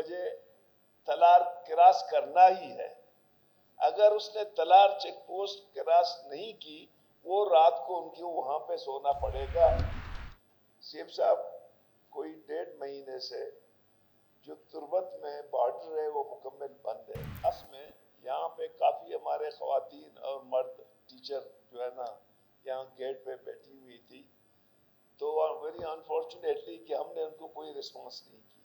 بجے تلار کراس کرنا ہی ہے. اگر اس نے تلار چیک پوسٹ کراس نہیں کی وہ رات کو ان کو وہاں پہ سونا پڑے گا. سی ایم صاحب کوئی 1.5 مہینے سے جو تربت میں بارڈر ہے وہ مکمل بند ہے. اس میں یہاں پہ کافی ہمارے خواتین اور مرد ٹیچر جو ہے نا یہاں گیٹ پہ بیٹھی ہوئی تھی. تو ویری انفارچونیٹلی کہ ہم نے ان کو کوئی رسپانس نہیں کی.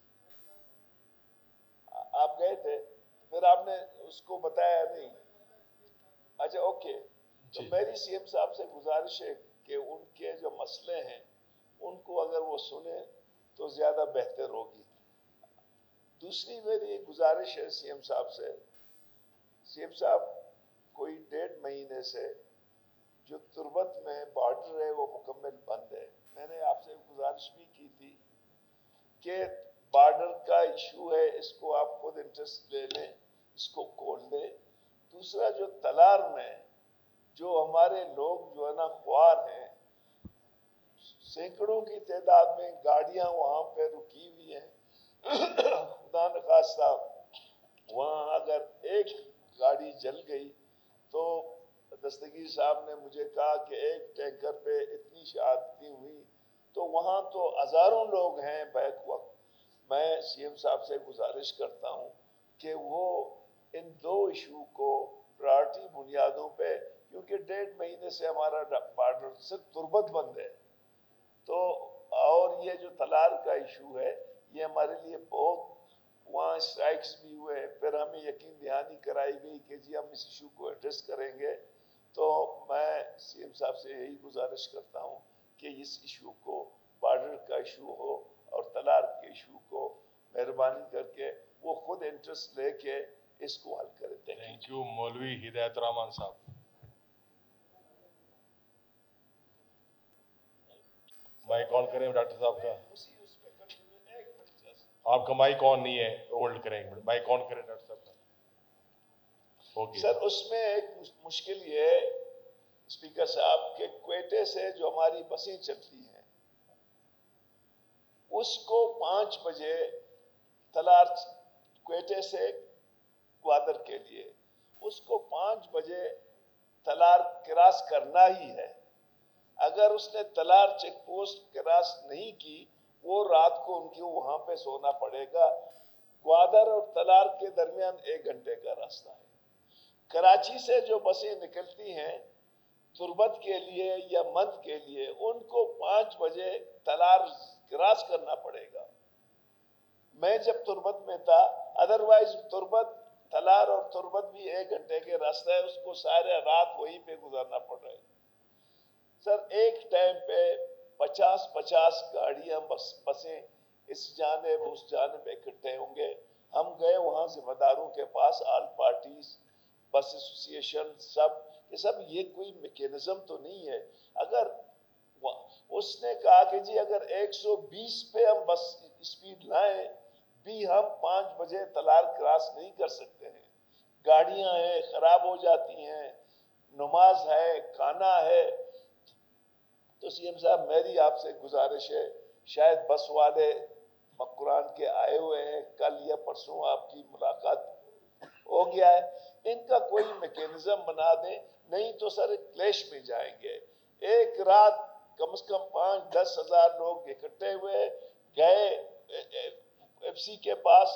آپ گئے تھے پھر آپ نے اس کو بتایا نہیں؟ اچھا اوکے. تو میری سی ایم صاحب سے گزارش ہے کہ ان کے جو مسئلے ہیں ان کو اگر وہ سنیں تو زیادہ بہتر ہوگی. دوسری میری گزارش ہے سی ایم صاحب سے. سی ایم صاحب کوئی 1.5 مہینے سے جو تربت میں بارڈر ہے وہ مکمل بند ہے. میں نے آپ سے گزارش بھی کی تھی کہ بارڈر کا ایشو ہے اس کو آپ خود انٹرسٹ لے لیں, اس کو کھول دیں. دوسرا جو تلار میں جو ہمارے لوگ جو ہے نا خوار ہیں, سینکڑوں کی تعداد میں گاڑیاں وہاں پہ رکی ہوئی ہیں. خدا نخواستہ وہاں اگر ایک گاڑی جل گئی تو دستگیر صاحب نے مجھے کہا کہ ایک ٹینکر پہ اتنی شہادتیں ہوئی تو وہاں تو ہزاروں لوگ ہیں بیک وقت. میں سی ایم صاحب سے گزارش کرتا ہوں کہ وہ ان دو ایشو کو پرائرٹی بنیادوں پہ, کیونکہ 1.5 مہینے سے ہمارا بارڈر صرف تربت بند ہے. تو اور یہ جو تلار کا ایشو ہے یہ ہمارے لیے بہت, وہاں اسٹرائکس بھی ہوئے, پھر ہمیں یقین دہانی کرائی گئی کہ جی ہم اس ایشو کو ایڈریس کریں گے. تو میں سی ایم صاحب سے یہی گزارش کرتا ہوں کہ اس ایشو کو, بارڈر کا ایشو ہو اور تلار کے ایشو کو, مہربانی کر کے وہ خود انٹرسٹ لے کے اس کو حل کرے. Thank you. مولوی ہدایت الرحمان صاحب. مائک آن کریں ڈاکٹر صاحب کا. آپ کا مائک آن نہیں ہے, ہولڈ کریں. مائک آن کریں ڈاکٹر صاحب کا. سر اس میں ایک مشکل یہ ہے اسپیکر صاحب کہ کوئٹے سے جو ہماری بسیں چلتی ہیں اس کو 5 بجے تلار, کوئٹے سے گوادر کے لیے اس کو 5 بجے تلار کراس کرنا ہی ہے. اگر اس نے تلار چیک پوسٹ کراس نہیں کی وہ رات کو ان کو وہاں پہ سونا پڑے گا. گوادر اور تلار کے درمیان 1 گھنٹے کا راستہ ہے. کراچی سے جو بسیں نکلتی ہیں تربت کے لیے یا مند کے لیے ان کو 5 بجے تلار کراس کرنا پڑے گا. میں جب تربت میں تھا, ادروائز تربت, تلار اور تربت بھی 1 گھنٹے کے راستہ ہے, اس کو سارے رات وہیں پہ گزارنا پڑ رہا ہے. سر ایک ٹائم پہ 50 گاڑیاں بسیں اس جانب اس جانب اکٹھے ہوں گے. ہم گئے وہاں ذمہ داروں کے پاس, آل پارٹیز, بس ایسوسیشن, سب یہ کوئی میکینزم تو نہیں ہے. اگر اس نے کہا کہ جی اگر 120 پہ ہم بس اسپیڈ لائیں بھی ہم 5 بجے تلار کراس نہیں کر سکتے ہیں. گاڑیاں ہیں خراب ہو جاتی ہیں, نماز ہے, کھانا ہے. تو سی ایم صاحب میری آپ سے گزارش ہے, شاید بس والے قرآن کے آئے ہوئے ہیں, کل یا پرسوں آپ کی ملاقات ہو گیا ہے, ان کا کوئی میکینزم بنا دیں, نہیں تو سر کلیش میں جائیں گے. ایک رات کم از کم 5-10 ہزار لوگ اکٹھے ہوئے گئے ایف سی کے پاس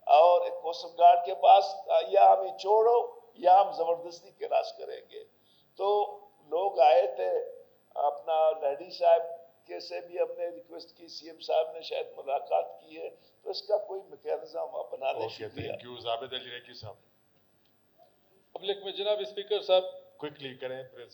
اور کوسٹ گارڈ کے پاس, یا ہمیں چھوڑو یا ہم زبردستی کراس کریں گے. تو لوگ آئے تھے, اپنا لہڑی صاحب کے سے بھی ہم نے ریکویسٹ کی, سی ایم صاحب نے شاید ملاقات کی ہے, تو اس کا کوئی میکینزم بنا دیں. شکریہ. Thank you. زابد علی ریکی صاحب. پبلک میں جناب اسپیکر صاحب کوئکلی کریں پریس.